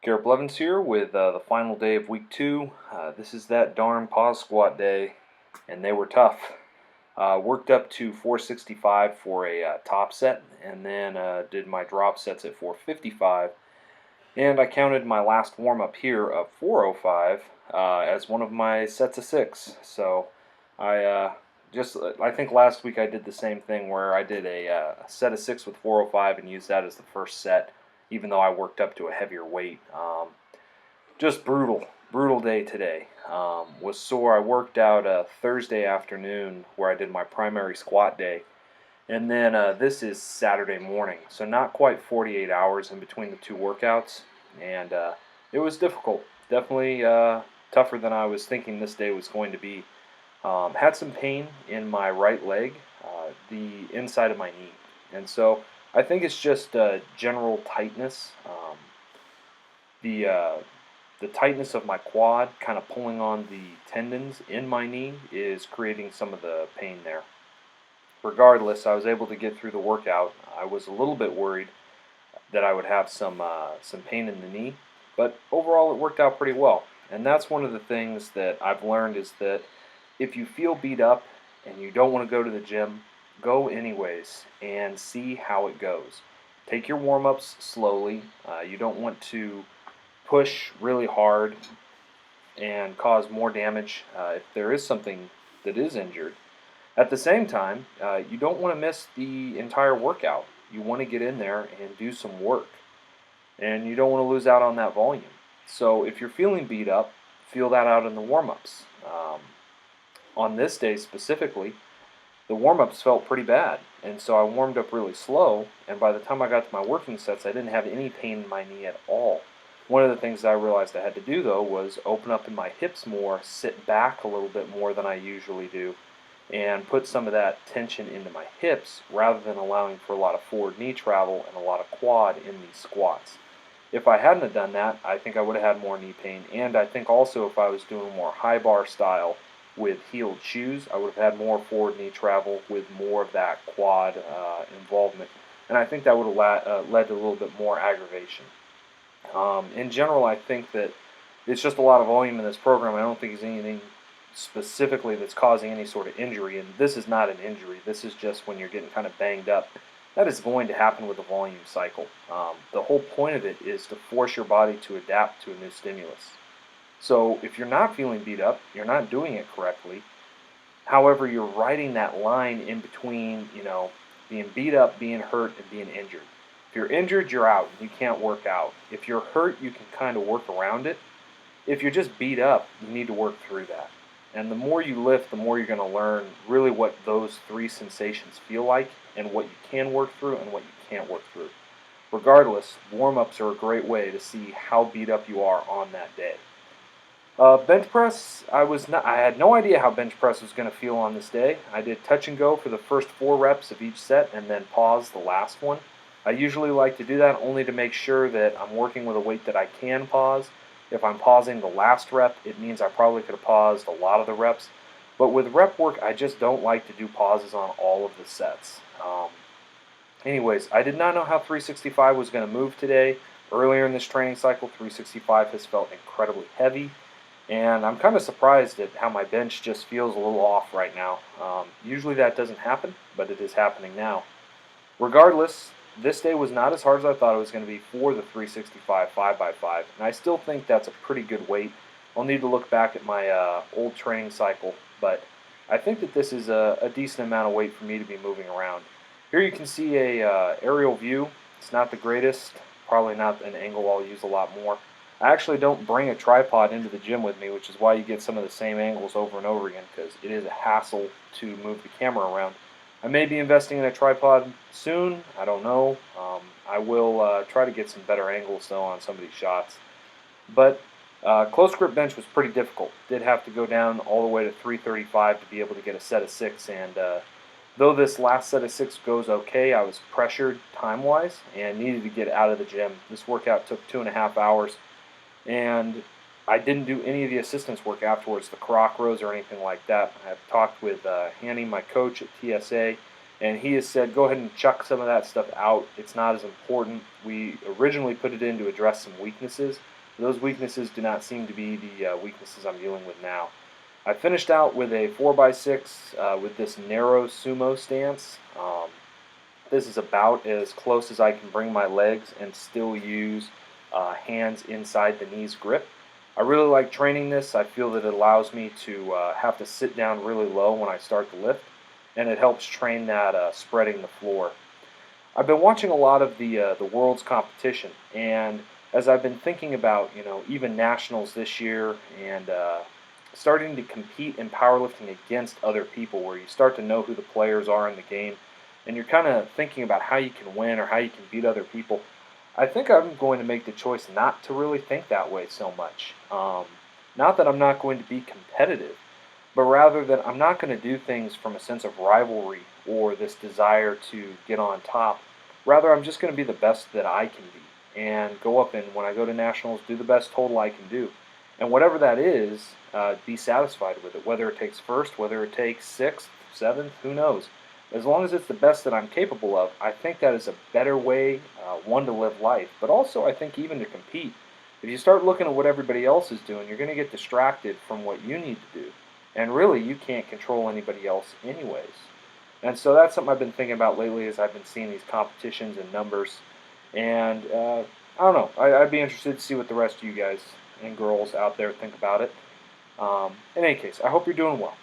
Garrett Blevins here with the final day of week 2. This is that darn pause squat day, and they were tough. Worked up to 465 for a top set, and then did my drop sets at 455. And I counted my last warm up here of 405 as one of my sets of 6. So I think last week I did the same thing where I did a set of 6 with 405 and used that as the first set, even though I worked up to a heavier weight. Just brutal day today. Was sore. I worked out Thursday afternoon where I did my primary squat day, and then this is Saturday morning, so not quite 48 hours in between the two workouts, and it was difficult. Definitely tougher than I was thinking this day was going to be. Had some pain in my right leg, the inside of my knee, and so I think it's just general tightness. The tightness of my quad, kind of pulling on the tendons in my knee, is creating some of the pain there. Regardless, I was able to get through the workout. I was a little bit worried that I would have some pain in the knee, but overall it worked out pretty well. And that's one of the things that I've learned is that if you feel beat up and you don't want to go to the gym, go anyways and see how it goes. Take your warm-ups slowly. You don't want to push really hard and cause more damage if there is something that is injured. At the same time, you don't want to miss the entire workout. You want to get in there and do some work, and you don't want to lose out on that volume. So if you're feeling beat up, feel that out in the warm-ups. On this day specifically, the warm-ups felt pretty bad, and so I warmed up really slow, and by the time I got to my working sets, I didn't have any pain in my knee at all. One of the things that I realized I had to do, though, was open up in my hips more, sit back a little bit more than I usually do, and put some of that tension into my hips rather than allowing for a lot of forward knee travel and a lot of quad in these squats. If I hadn't have done that, I think I would have had more knee pain, and I think also if I was doing more high bar style with heeled shoes, I would have had more forward knee travel with more of that quad involvement, and I think that would have led to a little bit more aggravation. In general, I think that it's just a lot of volume in this program. I don't think there's anything specifically that's causing any sort of injury, and this is not an injury. This is just when you're getting kind of banged up. That is going to happen with the volume cycle. The whole point of it is to force your body to adapt to a new stimulus. So if you're not feeling beat up, you're not doing it correctly. However, you're riding that line in between, being beat up, being hurt, and being injured. If you're injured, you're out. You can't work out. If you're hurt, you can kind of work around it. If you're just beat up, you need to work through that. And the more you lift, the more you're going to learn really what those three sensations feel like and what you can work through and what you can't work through. Regardless, warm-ups are a great way to see how beat up you are on that day. Bench press, I had no idea how bench press was going to feel on this day. I did touch and go for the first 4 reps of each set and then pause the last one. I usually like to do that only to make sure that I'm working with a weight that I can pause. If I'm pausing the last rep, it means I probably could have paused a lot of the reps. But with rep work, I just don't like to do pauses on all of the sets. Anyways, I did not know how 365 was going to move today. Earlier in this training cycle, 365 has felt incredibly heavy. And I'm kind of surprised at how my bench just feels a little off right now. Usually that doesn't happen, but it is happening now. Regardless, this day was not as hard as I thought it was going to be for the 365 5x5, and I still think that's a pretty good weight. I'll need to look back at my old training cycle, but I think that this is a decent amount of weight for me to be moving around. Here you can see a aerial view. It's not the greatest, probably not an angle I'll use a lot more. I actually don't bring a tripod into the gym with me, which is why you get some of the same angles over and over again, because it is a hassle to move the camera around. I may be investing in a tripod soon. I don't know. I will try to get some better angles, though, on some of these shots. But close grip bench was pretty difficult. Did have to go down all the way to 335 to be able to get a set of 6. And though this last set of 6 goes okay, I was pressured time-wise and needed to get out of the gym. This workout took 2.5 hours. And I didn't do any of the assistance work afterwards, the croc rows or anything like that. I've talked with Hanny, my coach at TSA, and he has said, go ahead and chuck some of that stuff out. It's not as important. We originally put it in to address some weaknesses, Those weaknesses do not seem to be the weaknesses I'm dealing with now. I finished out with a 4x6 with this narrow sumo stance. This is about as close as I can bring my legs and still use hands inside the knees grip. I really like training this. I feel that it allows me to have to sit down really low when I start to lift, and it helps train that spreading the floor. I've been watching a lot of the world's competition, and as I've been thinking about even nationals this year and starting to compete in powerlifting against other people, where you start to know who the players are in the game, and you're kind of thinking about how you can win or how you can beat other people. I think I'm going to make the choice not to really think that way so much. Not that I'm not going to be competitive, but rather that I'm not going to do things from a sense of rivalry or this desire to get on top. Rather, I'm just going to be the best that I can be and go up and when I go to nationals, do the best total I can do. And whatever that is, be satisfied with it. Whether it takes first, whether it takes sixth, seventh, who knows. As long as it's the best that I'm capable of, I think that is a better way, one, to live life, but also I think even to compete. If you start looking at what everybody else is doing, you're going to get distracted from what you need to do. And really, you can't control anybody else anyways. And so that's something I've been thinking about lately as I've been seeing these competitions and numbers. And I don't know. I'd be interested to see what the rest of you guys and girls out there think about it. In any case, I hope you're doing well.